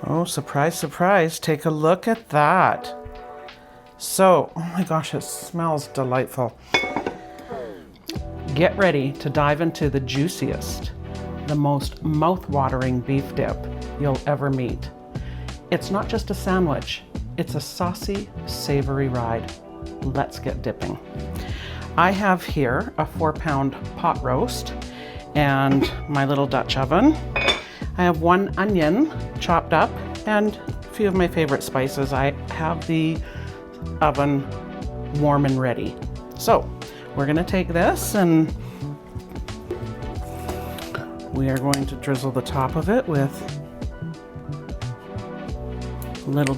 Oh, surprise, surprise. Take a look at that. So, oh my gosh, it smells delightful. Get ready to dive into the juiciest, the most mouth-watering beef dip you'll ever meet. It's not just a sandwich, it's a saucy, savory ride. Let's get dipping. I have here a 4-pound pot roast and my little Dutch oven. I have 1 onion chopped up and a few of my favorite spices. I have the oven warm and ready. So we're gonna take this and we are going to drizzle the top of it with a little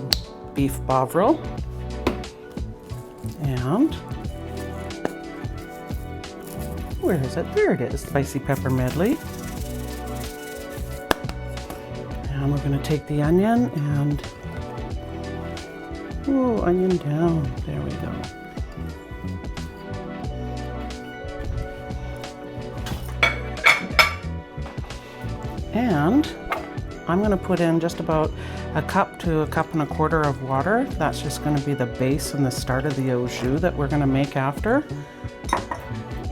beef bovril and where is it? There it is, spicy pepper medley. And we're gonna take the onion and, oh, onion down, there we go. And I'm gonna put in just about a cup to a cup and a quarter of water. That's just gonna be the base and the start of the au jus that we're gonna make after.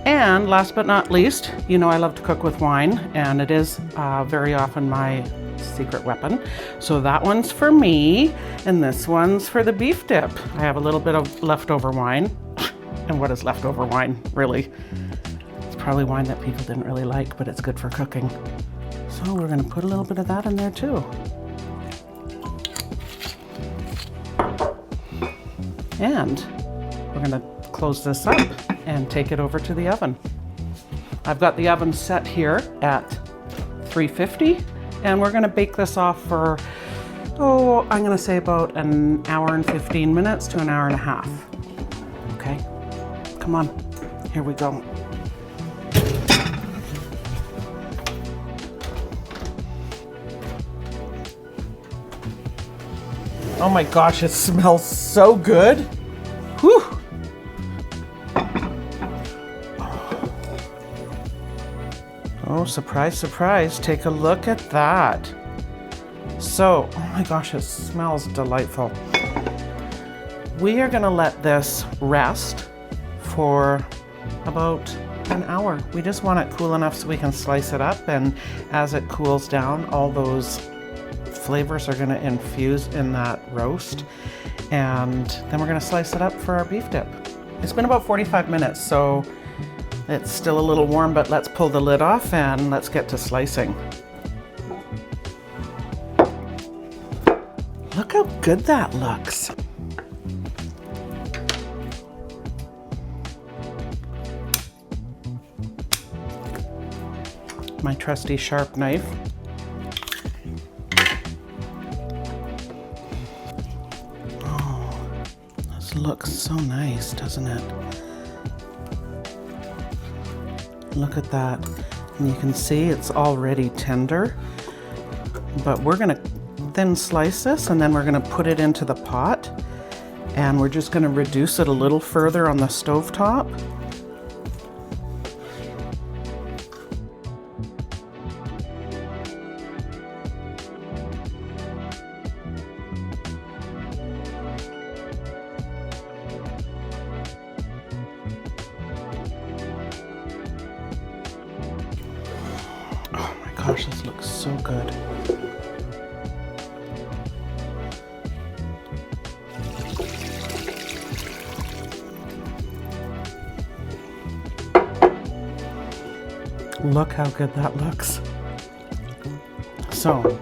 And last but not least, you know I love to cook with wine, and it is very often my secret weapon. So that one's for me, and this one's for the beef dip. I have a little bit of leftover wine. And what is leftover wine, really? It's probably wine that people didn't really like, but it's good for cooking. So we're gonna put a little bit of that in there too. And we're gonna close this up and take it over to the oven. I've got the oven set here at 350, and we're gonna bake this off for, oh, I'm gonna say about an hour and 15 minutes to an hour and a half. Okay, come on, here we go. Oh my gosh, it smells so good. Whew. Oh, surprise, surprise. Take a look at that. So, oh my gosh, it smells delightful. We are gonna let this rest for about an hour. We just want it cool enough so we can slice it up, and as it cools down, all those flavors are gonna infuse in that roast, and then we're gonna slice it up for our beef dip. It's been about 45 minutes, so it's still a little warm, but let's pull the lid off and let's get to slicing. Look how good that looks. My trusty sharp knife. Looks so nice, doesn't it? Look at that. And you can see it's already tender, but we're gonna thin slice this and then we're gonna put it into the pot, and we're just gonna reduce it a little further on the stovetop. Gosh, this looks so good. Look how good that looks. So,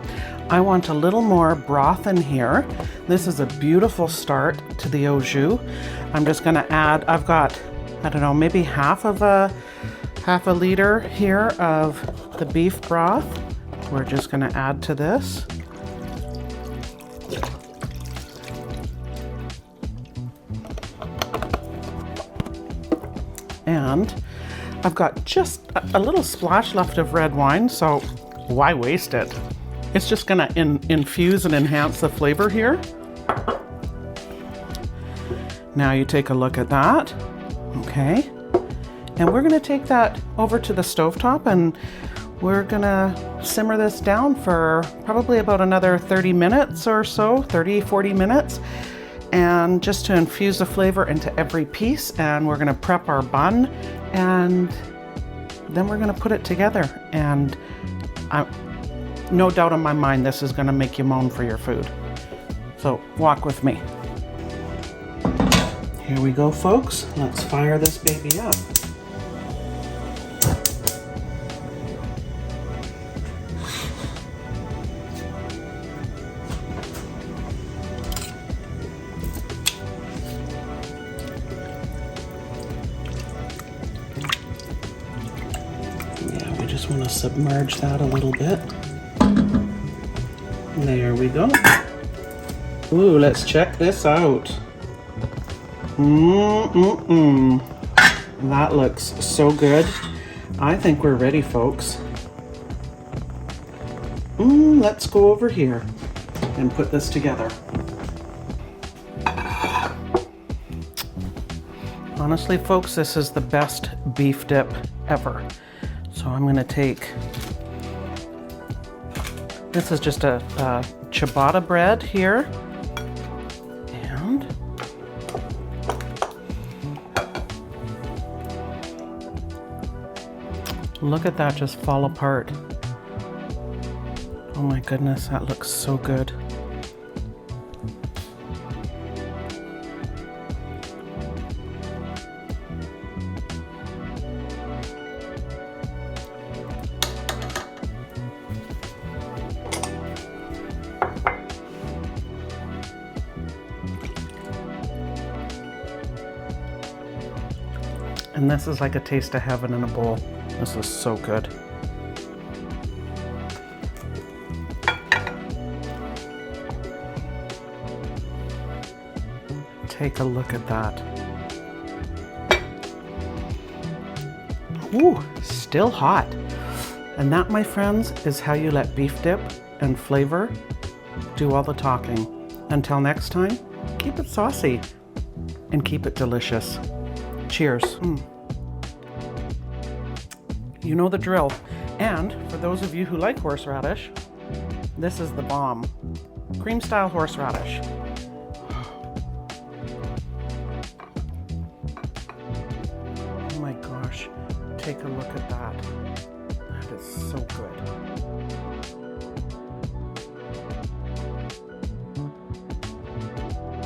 I want a little more broth in here. This is a beautiful start to the au jus. I'm just gonna add, I've got, I don't know, maybe half a liter here of the beef broth. We're just gonna add to this. And I've got just a little splash left of red wine, so why waste it? It's just gonna infuse and enhance the flavor here. Now you take a look at that, okay? And we're gonna take that over to the stovetop, and we're gonna simmer this down for probably about another 30 minutes or so, 30, 40 minutes. And just to infuse the flavor into every piece, and we're gonna prep our bun, and then we're gonna put it together. And no doubt in my mind, this is gonna make you moan for your food. So walk with me. Here we go, folks. Let's fire this baby up. We just want to submerge that a little bit. There we go. Ooh, let's check this out. That looks so good. I think we're ready, folks. Let's go over here and put this together. Honestly, folks, this is the best beef dip ever. So I'm going to take, this is just a ciabatta bread here, and look at that just fall apart. Oh my goodness, that looks so good. And this is like a taste of heaven in a bowl. This is so good. Take a look at that. Ooh, still hot. And that, my friends, is how you let beef dip and flavor do all the talking. Until next time, keep it saucy and keep it delicious. Cheers. You know the drill. And for those of you who like horseradish, this is the bomb. Cream style horseradish. Oh my gosh, take a look at that. That is so good.